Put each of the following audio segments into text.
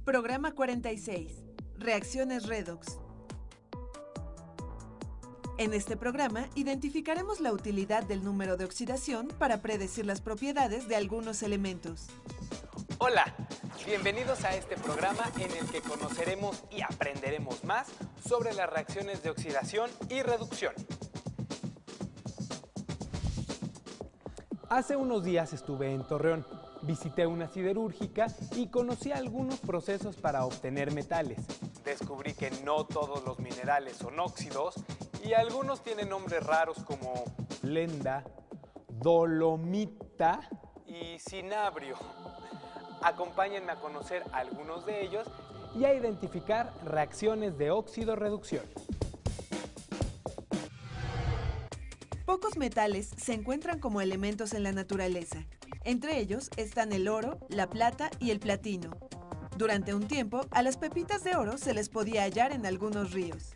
Programa 46. Reacciones redox. En este programa identificaremos la utilidad del número de oxidación para predecir las propiedades de algunos elementos. Hola, bienvenidos a este programa en el que conoceremos y aprenderemos más sobre las reacciones de oxidación y reducción. Hace unos días estuve en Torreón, visité una siderúrgica y conocí algunos procesos para obtener metales. Descubrí que no todos los minerales son óxidos y algunos tienen nombres raros como Lenda, dolomita y cinabrio. Acompáñenme a conocer algunos de ellos y a identificar reacciones de óxido-reducción. Pocos metales se encuentran como elementos en la naturaleza. Entre ellos están el oro, la plata y el platino. Durante un tiempo, a las pepitas de oro se les podía hallar en algunos ríos.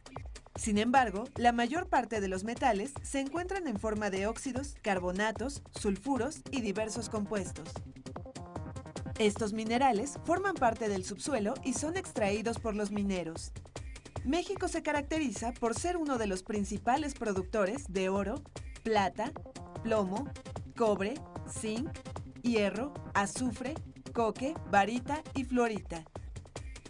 Sin embargo, la mayor parte de los metales se encuentran en forma de óxidos, carbonatos, sulfuros y diversos compuestos. Estos minerales forman parte del subsuelo y son extraídos por los mineros. México se caracteriza por ser uno de los principales productores de oro, plata, plomo, cobre, zinc, hierro, azufre, coque, barita y fluorita.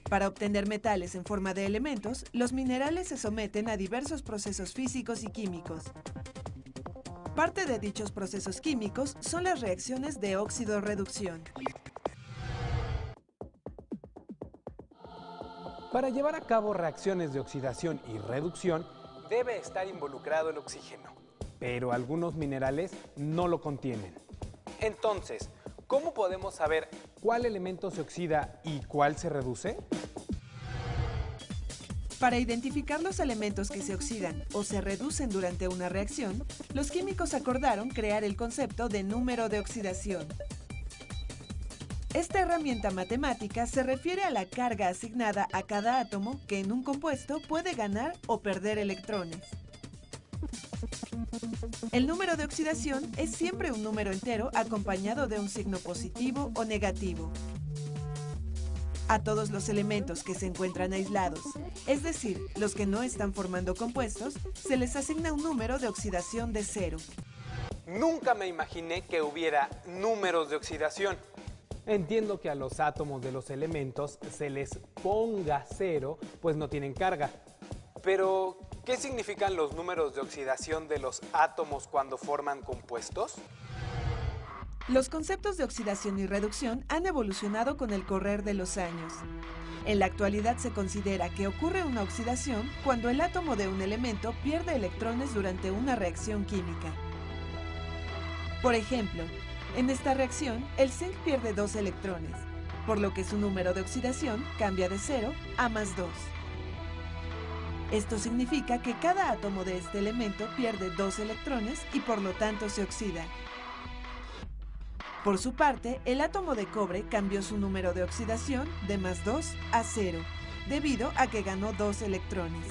Para obtener metales en forma de elementos, los minerales se someten a diversos procesos físicos y químicos. Parte de dichos procesos químicos son las reacciones de óxido-reducción. Para llevar a cabo reacciones de oxidación y reducción, debe estar involucrado el oxígeno. pero algunos minerales no lo contienen. Entonces, ¿cómo podemos saber ¿Cuál elemento se oxida y cuál se reduce? Para identificar los elementos que se oxidan o se reducen durante una reacción, los químicos acordaron crear el concepto de número de oxidación. Esta herramienta matemática se refiere a la carga asignada a cada átomo que en un compuesto puede ganar o perder electrones. El número de oxidación es siempre un número entero acompañado de un signo positivo o negativo. A todos los elementos que se encuentran aislados, es decir, los que no están formando compuestos, se les asigna un número de oxidación de 0. Nunca me imaginé que hubiera números de oxidación. Entiendo que a los átomos de los elementos se les ponga 0, pues no tienen carga. Pero, ¿qué significan los números de oxidación de los átomos cuando forman compuestos? Los conceptos de oxidación y reducción han evolucionado con el correr de los años. En la actualidad se considera que ocurre una oxidación cuando el átomo de un elemento pierde electrones durante una reacción química. Por ejemplo, en esta reacción, el zinc pierde 2 electrones, por lo que su número de oxidación cambia de 0 a +2. Esto significa que cada átomo de este elemento pierde 2 electrones y por lo tanto se oxida. Por su parte, el átomo de cobre cambió su número de oxidación de +2 a 0, debido a que ganó 2 electrones.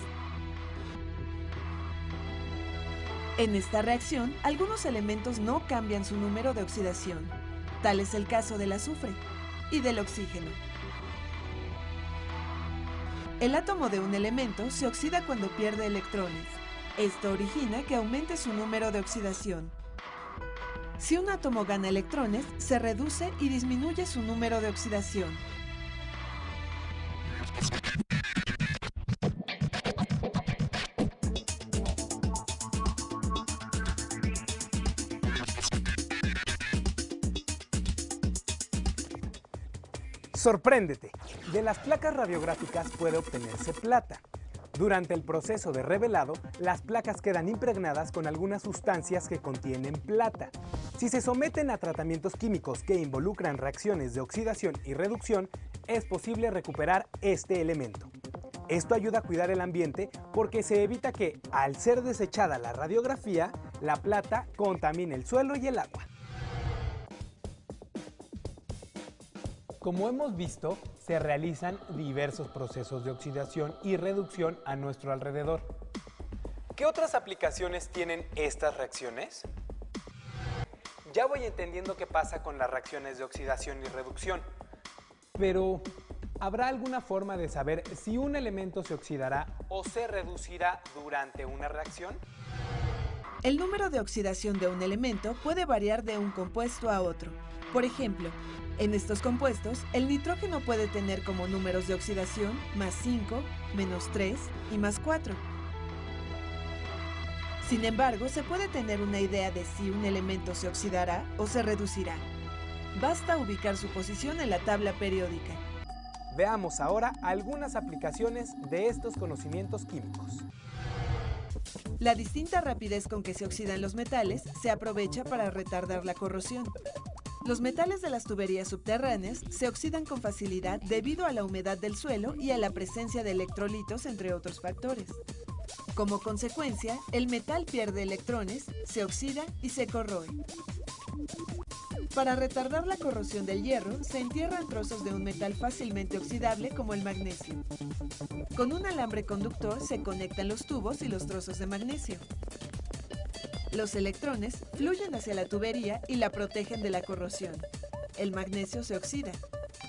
En esta reacción, algunos elementos no cambian su número de oxidación. Tal es el caso del azufre y del oxígeno. El átomo de un elemento se oxida cuando pierde electrones. Esto origina que aumente su número de oxidación. Si un átomo gana electrones, se reduce y disminuye su número de oxidación. Sorpréndete, de las placas radiográficas puede obtenerse plata. Durante el proceso de revelado, las placas quedan impregnadas con algunas sustancias que contienen plata. Si se someten a tratamientos químicos que involucran reacciones de oxidación y reducción, es posible recuperar este elemento. Esto ayuda a cuidar el ambiente porque se evita que, al ser desechada la radiografía, la plata contamine el suelo y el agua. Como hemos visto, se realizan diversos procesos de oxidación y reducción a nuestro alrededor. ¿Qué otras aplicaciones tienen estas reacciones? Ya voy entendiendo qué pasa con las reacciones de oxidación y reducción. Pero, ¿Habrá alguna forma de saber si un elemento se oxidará o se reducirá durante una reacción? El número de oxidación de un elemento puede variar de un compuesto a otro. Por ejemplo, en estos compuestos, el nitrógeno puede tener como números de oxidación +5, -3 y +4. Sin embargo, se puede tener una idea de si un elemento se oxidará o se reducirá. Basta ubicar su posición en la tabla periódica. Veamos ahora algunas aplicaciones de estos conocimientos químicos. La distinta rapidez con que se oxidan los metales se aprovecha para retardar la corrosión. Los metales de las tuberías subterráneas se oxidan con facilidad debido a la humedad del suelo y a la presencia de electrolitos, entre otros factores. Como consecuencia, el metal pierde electrones, se oxida y se corroe. Para retardar la corrosión del hierro, se entierran trozos de un metal fácilmente oxidable como el magnesio. Con un alambre conductor se conectan los tubos y los trozos de magnesio. Los electrones fluyen hacia la tubería y la protegen de la corrosión. El magnesio se oxida.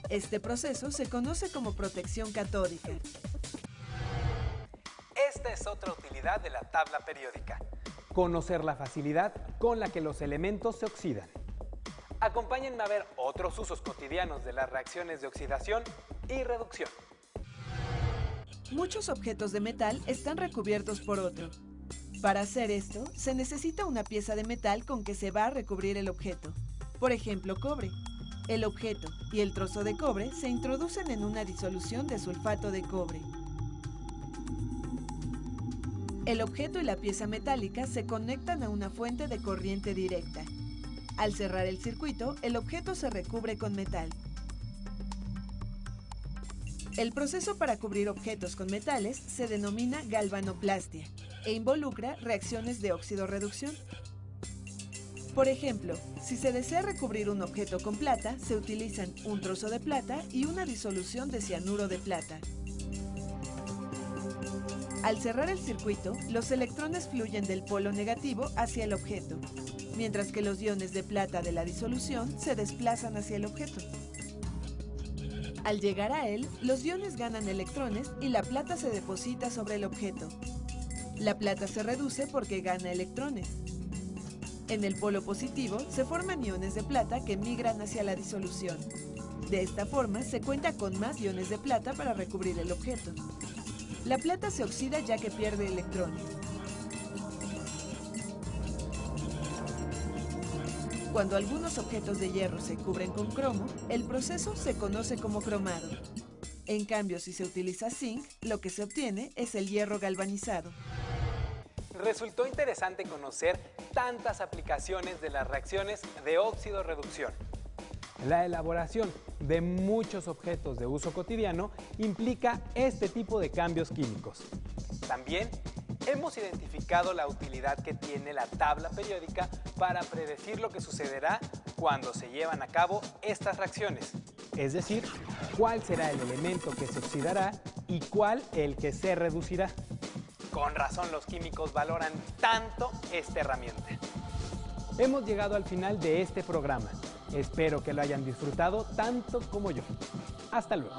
Este proceso se conoce como protección catódica. Esta es otra utilidad de la tabla periódica. Conocer la facilidad con la que los elementos se oxidan. Acompáñenme a ver otros usos cotidianos de las reacciones de oxidación y reducción. Muchos objetos de metal están recubiertos por otro. Para hacer esto, se necesita una pieza de metal con que se va a recubrir el objeto. Por ejemplo, cobre. El objeto y el trozo de cobre se introducen en una disolución de sulfato de cobre. El objeto y la pieza metálica se conectan a una fuente de corriente directa. Al cerrar el circuito, el objeto se recubre con metal. El proceso para cubrir objetos con metales se denomina galvanoplastia e involucra reacciones de óxido-reducción. Por ejemplo, si se desea recubrir un objeto con plata, se utilizan un trozo de plata y una disolución de cianuro de plata. Al cerrar el circuito, los electrones fluyen del polo negativo hacia el objeto, mientras que los iones de plata de la disolución se desplazan hacia el objeto. Al llegar a él, los iones ganan electrones y la plata se deposita sobre el objeto. La plata se reduce porque gana electrones. En el polo positivo se forman iones de plata que migran hacia la disolución. De esta forma se cuenta con más iones de plata para recubrir el objeto. La plata se oxida ya que pierde electrones. Cuando algunos objetos de hierro se cubren con cromo, el proceso se conoce como cromado. En cambio, si se utiliza zinc, lo que se obtiene es el hierro galvanizado. Resultó interesante conocer tantas aplicaciones de las reacciones de óxido-reducción. La elaboración de muchos objetos de uso cotidiano implica este tipo de cambios químicos. También hemos identificado la utilidad que tiene la tabla periódica para predecir lo que sucederá cuando se llevan a cabo estas reacciones. Es decir, cuál será el elemento que se oxidará y cuál el que se reducirá. Con razón los químicos valoran tanto esta herramienta. Hemos llegado al final de este programa. Espero que lo hayan disfrutado tanto como yo. Hasta luego.